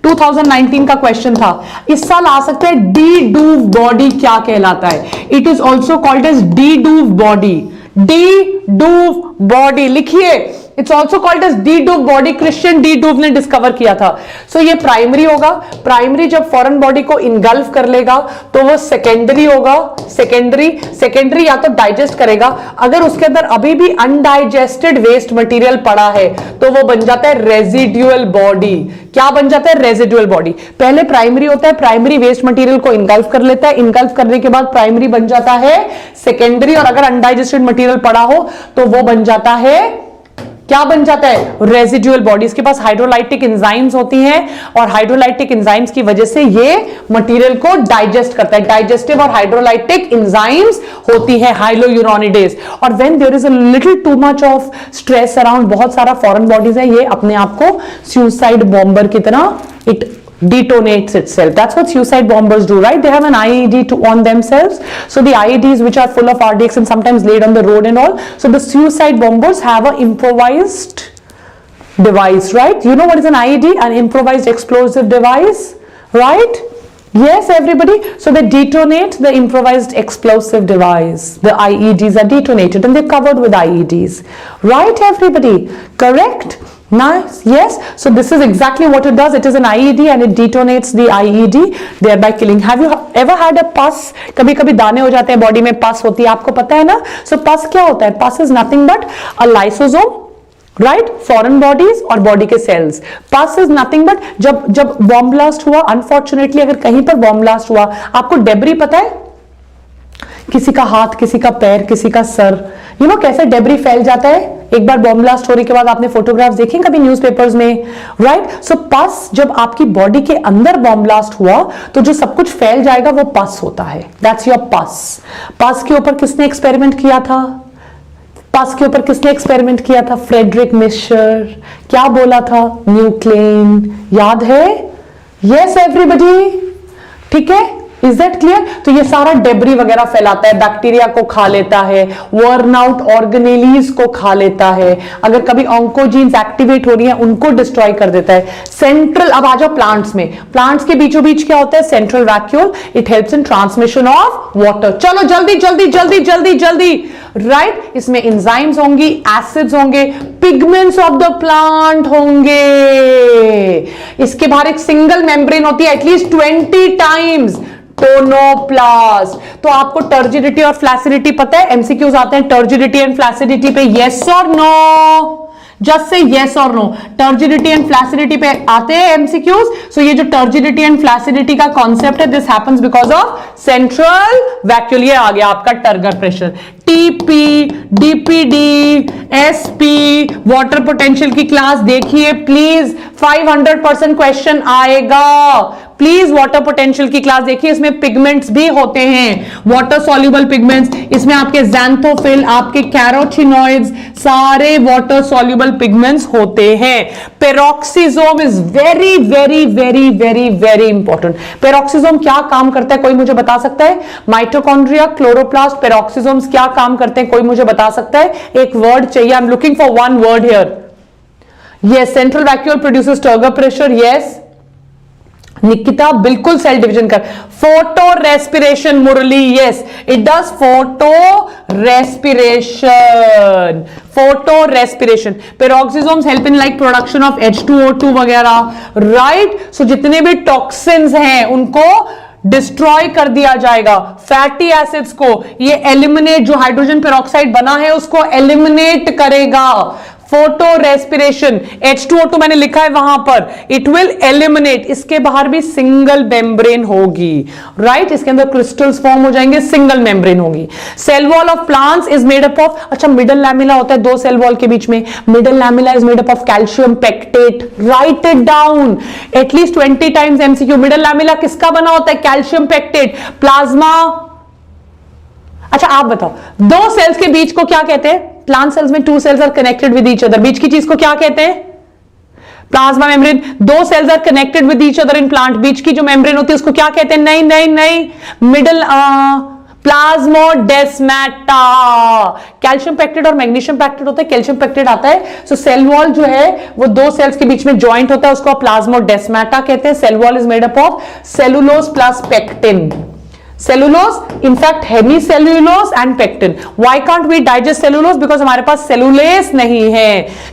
2019 का क्वेश्चन था, इस साल आ सकता है। डी डूव बॉडी क्या कहलाता है? It is also called as de Duve body. De Duve body लिखिए, it's also called as de Duve body. Christian de Duve ने डिस्कवर किया था। सो ये प्राइमरी होगा। प्राइमरी जब फॉरेन बॉडी को इनगल्फ कर लेगा तो वो सेकेंडरी होगा। सेकेंडरी या तो डाइजेस्ट करेगा, अगर उसके अंदर अभी भी अनडाइजेस्टेड वेस्ट मटेरियल पड़ा है तो वो बन जाता है रेजिडुअल बॉडी। क्या बन जाता है? Residual body. पहले प्राइमरी होता है, प्राइमरी वेस्ट मटेरियल को इनगल्फ कर लेता है, इनगल्फ करने के बाद प्राइमरी बन जाता है सेकेंडरी, और अगर अनडाइजेस्टेड मटेरियल पड़ा हो तो वो बन जाता है, क्या बन जाता है? Residual body. इसके पास हाइड्रोलाइटिक एंजाइम्स होती हैं और हाइड्रोलाइटिक एंजाइम्स की वजह से ये मटेरियल को डाइजेस्ट करता है। डाइजेस्टिव और हाइड्रोलाइटिक एंजाइम्स होती है हाइलोयूरोनिडेज। और when there is a little too much of stress around, बहुत सारा फॉरेन बॉडीज है, ये अपने आप को सुसाइड बॉम्बर की तरह it detonates itself. That's what suicide bombers do, right? They have an IED on themselves. So the IEDs which are full of RDX and sometimes laid on the road and all. So the suicide bombers have an improvised device, right? You know what is an IED? An improvised explosive device, right? Yes, everybody. So they detonate the improvised explosive device. The IEDs are detonated and they're covered with IEDs, right, everybody? Correct? Nice. Yes. So this is exactly what it does. It is an IED and it detonates the IED, thereby killing. Have you ever had a pus? कभी कभी दाने हो जाते हैं body में, पस होती है, आपको पता है ना? So पस क्या होता है? पस is nothing but a lysosome, right? Foreign bodies और बॉडी के सेल्स. पस is nothing but जब बॉम्ब ब्लास्ट हुआ, अनफॉर्चुनेटली अगर कहीं पर बॉम्ब ब्लास्ट हुआ, आपको डेब्री पता है? किसी का हाथ, किसी का पैर, किसी का सर, यू नो कैसे डेब्री फैल जाता है. एक बार बॉम्ब ब्लास्ट होने के बाद आपने फोटोग्राफ्स देखे कभी न्यूज़पेपर्स में, राइट? सो पस, जब आपकी बॉडी के अंदर बॉम्ब ब्लास्ट हुआ तो जो सब कुछ फैल जाएगा वो पस होता है. दैट्स योर पस. पस के ऊपर किसने एक्सपेरिमेंट किया था? पस के ऊपर किसने एक्सपेरिमेंट किया था? Friedrich Miescher. क्या बोला था? न्यूक्लेन. याद है? Yes everybody. ठीक है, इज दैट क्लियर? तो ये सारा डेब्री वगैरह फैलाता है, बैक्टीरिया को खा लेता है, वर्न आउट ऑर्गेनेलीज को खा लेता है, अगर कभी ऑन्कोजीन्स एक्टिवेट हो रही है उनको डिस्ट्रॉय कर देता है. सेंट्रल, अब आ जाओ प्लांट्स में. प्लांट्स के बीचों बीच क्या होता है? Central vacuole. It helps in transmission of water. चलो जल्दी जल्दी जल्दी जल्दी जल्दी, राइट? इसमें एंजाइम्स होंगी, एसिड्स होंगे, पिगमेंट्स ऑफ द प्लांट होंगे. इसके बाहर एक सिंगल मेम्ब्रेन होती है, एटलीस्ट 20 टाइम्स. टोनोप्लास्ट. तो आपको टर्जिडिटी और फ्लैसिडिटी पता है? एमसीक्यूज आते हैं टर्जिडिटी एंड फ्लैसिडिटी पे, यस और नो. जस्ट से यस और नो. टर्जिडिटी एंड फ्लैसिडिटी पे आते हैं एमसीक्यूज. सो ये जो टर्जिडिटी एंड फ्लैसिडिटी का कॉन्सेप्ट है, this happens because of central vacuole. ये आ गया आपका turgor pressure. TP, DPD, SP, water potential की क्लास देखिए प्लीज. 500% क्वेश्चन आएगा. प्लीज वाटर पोटेंशियल की क्लास देखिए. इसमें पिगमेंट्स भी होते हैं, वाटर सॉल्युबल पिगमेंट्स. इसमें आपके ज़ैंथोफिल, आपके कैरोटिनॉइड्स, सारे वाटर सॉल्युबल पिगमेंट्स होते हैं. Peroxisome is very very very very very important. Peroxisome क्या काम करता है, कोई मुझे बता सकता है? माइटोकॉन्ड्रिया, क्लोरोप्लास्ट, पेरोक्सिसोम्स क्या काम करते हैं, कोई मुझे बता सकता है? एक वर्ड चाहिए. I am looking for one word here. Yes, central vacuole produces turgor pressure. Yes Nikita, बिल्कुल सेल डिवीजन कर. Photo respiration Murali. Yes it does photo respiration. Photo respiration. Peroxisomes help in like production of H2O2 वगैरह, right? सो जितने भी toxins हैं उनको destroy कर दिया जाएगा. फैटी एसिड्स को ये एलिमिनेट, जो हाइड्रोजन पेरोक्साइड बना है उसको एलिमिनेट करेगा. Photo respiration. H2O2 मैंने लिखा है वहां पर, इट विल एलिमिनेट. इसके बाहर भी सिंगल मेम्ब्रेन होगी, राइट? इसके अंदर क्रिस्टल्स फॉर्म हो जाएंगे, सिंगल मेम्ब्रेन होगी. Cell wall of plants is made up of, अच्छा मिडल लैमिला होता है दो सेल वॉल के बीच में. Middle lamella is made up of calcium pectate. Write it down. At least 20 times MCQ. Middle lamella किसका बना होता है? Calcium pectate. प्लाज्मा. अच्छा आप बताओ, दो सेल्स के बीच को क्या कहते हैं? प्लांट सेल्स में 2 cells are connected with each other. बीच की चीज को क्या कहते हैं? Plasma membrane. 2 cells are connected with each other in plant. बीच की जो मेम्ब्रेन होती है उसको क्या कहते हैं? नहीं नहीं नहीं, मिडल प्लाज्मोडेस्माटा. कैल्शियम पेक्टेट और मैग्नीशियम पेक्टेट होता है. कैल्शियम पेक्टेट आता है. सो सेल वॉल जो है वो 2 सेल्स के बीच में ज्वाइंट होता है, उसको प्लाज्मोडेस्माटा कहते हैं. Cell wall is made up of cellulose plus pectin. Cellulose, in fact hemicellulose and pectin. Why can't we digest cellulose? Because हमारे पास cellulase नहीं है.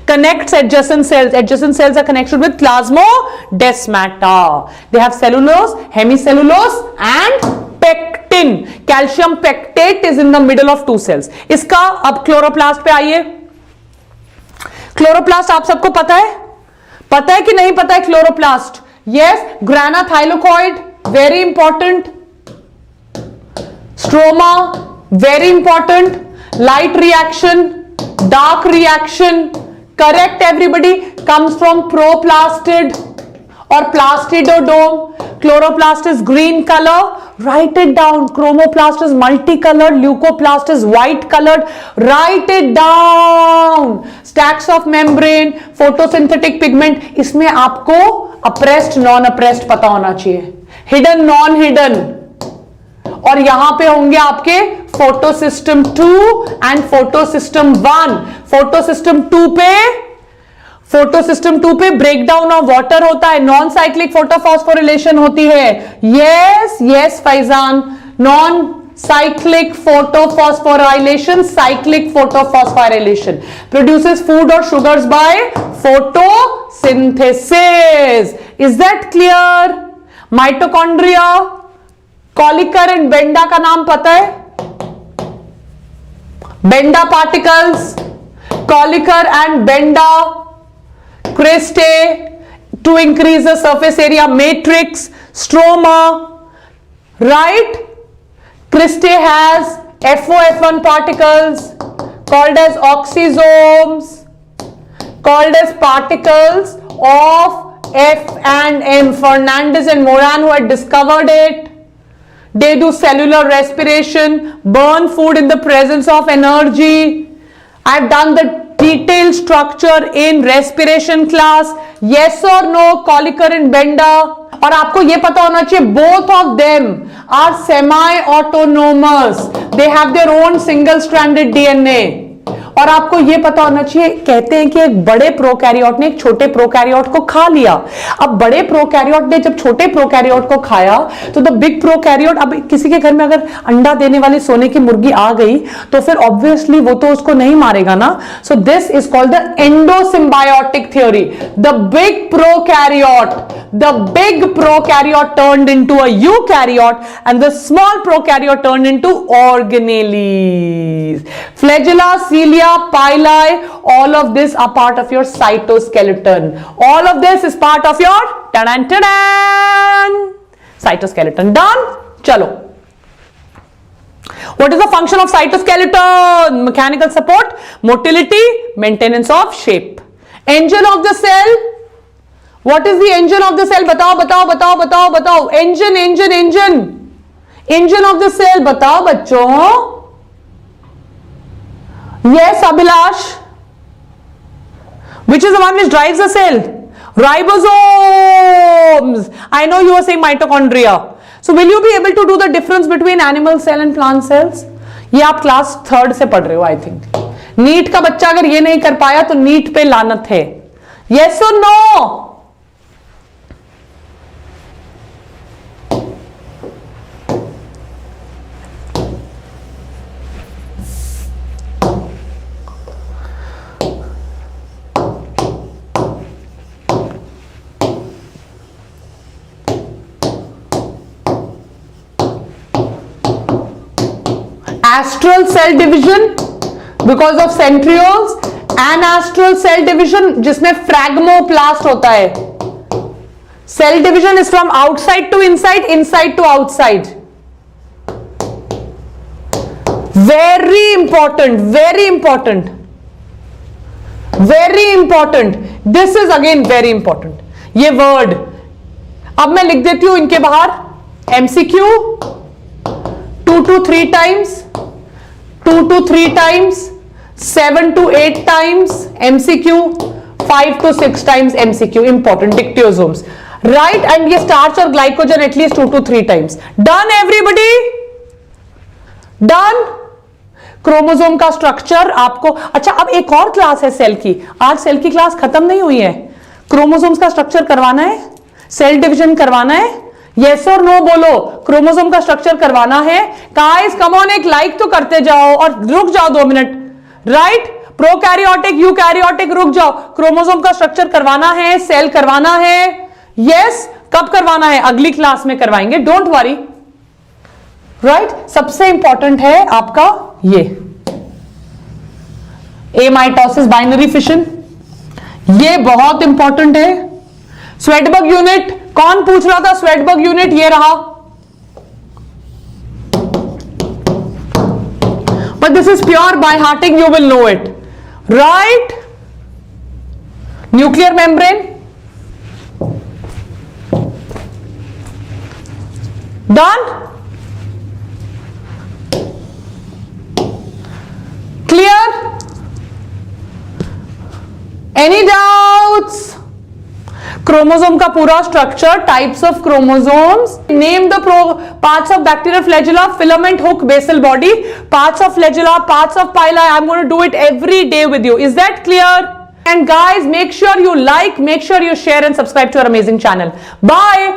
Connects adjacent cells. Adjacent cells are connected with plasmodesmata. They have cellulose, hemicellulose and pectin. Calcium pectate is in the middle of 2 cells. इसका अब chloroplast पे आइए. Chloroplast आप सबको पता है? पता है कि नहीं पता है chloroplast? Yes, grana thylakoid, very important. Stroma, very important. Light reaction, dark reaction, correct everybody, comes from proplastid or plastidodome. Chloroplast is green color. Write it down. Chromoplast is multicolored. Leucoplast is white colored. Write it down. Stacks of membrane, photosynthetic pigment. इसमें आपको apprised non apprised पता होना चाहिए, hidden non hidden, और यहां पे होंगे आपके photo system 2 and photo system 1। Photo system 2 पे ब्रेकडाउन ऑफ वाटर होता है, नॉन साइक्लिक फोटोफॉस्फोरिलेशन होती है। Yes yes Faizan, non cyclic photophosphorylation, cyclic photophosphorylation produces food और sugars by photosynthesis. Is that clear? Mitochondria, Kolliker and Benda का नाम पता है? Benda particles, Kolliker and Benda, cristae to increase the surface area, matrix, stroma, right? Cristae has FOF1 particles called as oxysomes, called as particles of F and M. Fernandez and Moran, who had discovered it, they do cellular respiration, burn food in the presence of energy. I've done the detailed structure in respiration class. Yes or no, Colliker and Benda? और आपको ये पता होना चाहिए both of them are semi-autonomous. They have their own single-stranded DNA. और आपको ये पता होना चाहिए, कहते हैं कि एक बड़े प्रोकैरियोट ने एक छोटे प्रोकैरियोट को खा लिया। अब बड़े प्रोकैरियोट ने जब छोटे प्रोकैरियोट को खाया तो द बिग प्रोकैरियोट, अब किसी के घर में अगर अंडा देने वाली सोने की मुर्गी आ गई तो फिर ऑब्वियसली वो तो उसको नहीं मारेगा ना। So this is called the endosymbiotic theory. The big prokaryote turned into a eukaryote and the small prokaryote turned into organelles. Flagella, cilia, pili, all of this are part of your cytoskeleton. All of this is part of your cytoskeleton. Done? Chalo. What is the function of cytoskeleton? Mechanical support, motility, maintenance of shape. Engine of the cell. What is the engine of the cell? बताओ. Engine of the cell बताओ बच्चों. Yes, Abhilash. Which is the one which drives the cell? Ribosomes. I know you are saying mitochondria. So will you be able to do the difference between animal cell and plant cells? ये आप class 3rd से पढ़ रहे हो, I think. NEET का बच्चा अगर ये नहीं कर पाया तो नीट पे लानत है। Yes or no? Astral cell division because of centrioles, anastral cell division जिसमें फ्रैगमोप्लास्ट होता है। Cell division is from outside to inside, inside to outside. Very important. This is again very important. ये word अब मैं लिख देती हूं इनके बाहर। MCQ 2 to 3 times, 2 to 3 times, 7 to 8 times MCQ, 5 to 6 times MCQ. Important, dictyosomes, right? And ये starch और glycogen at least 2 to 3 times. Done everybody? Done? Chromosome का स्ट्रक्चर आपको, अच्छा अब एक और क्लास है सेल की। आज सेल की क्लास खत्म नहीं हुई है। क्रोमोसोम्स का स्ट्रक्चर करवाना है, सेल डिवीजन करवाना है। यस और नो बोलो। क्रोमोसोम का स्ट्रक्चर करवाना है। गाइस कम ऑन, एक लाइक तो करते जाओ और रुक जाओ 2 मिनट, राइट? प्रोकैरियोटिक, यूकैरियोटिक, रुक जाओ। क्रोमोसोम का स्ट्रक्चर करवाना है, सेल करवाना है। यस, कब करवाना है? अगली क्लास में करवाएंगे, डोंट वरी, राइट? सबसे इंपॉर्टेंट है आपका ये एमाइटोसिस, बाइनरी फिशन, ये बहुत इंपॉर्टेंट है। स्वेटबर्ग यूनिट, कौन पूछ रहा था? स्वेटबर्ग यूनिट ये रहा, but this is pure by hearting, you will know it, right? Nuclear membrane, done? Clear? Any doubts? Chromosome का पूरा structure, types of chromosomes, name the parts of bacterial flagella, filament hook, basal body, parts of flagella, parts of pili. I am going to do it every day with you. Is that clear? And guys, make sure you like, make sure you share and subscribe to our amazing channel. Bye.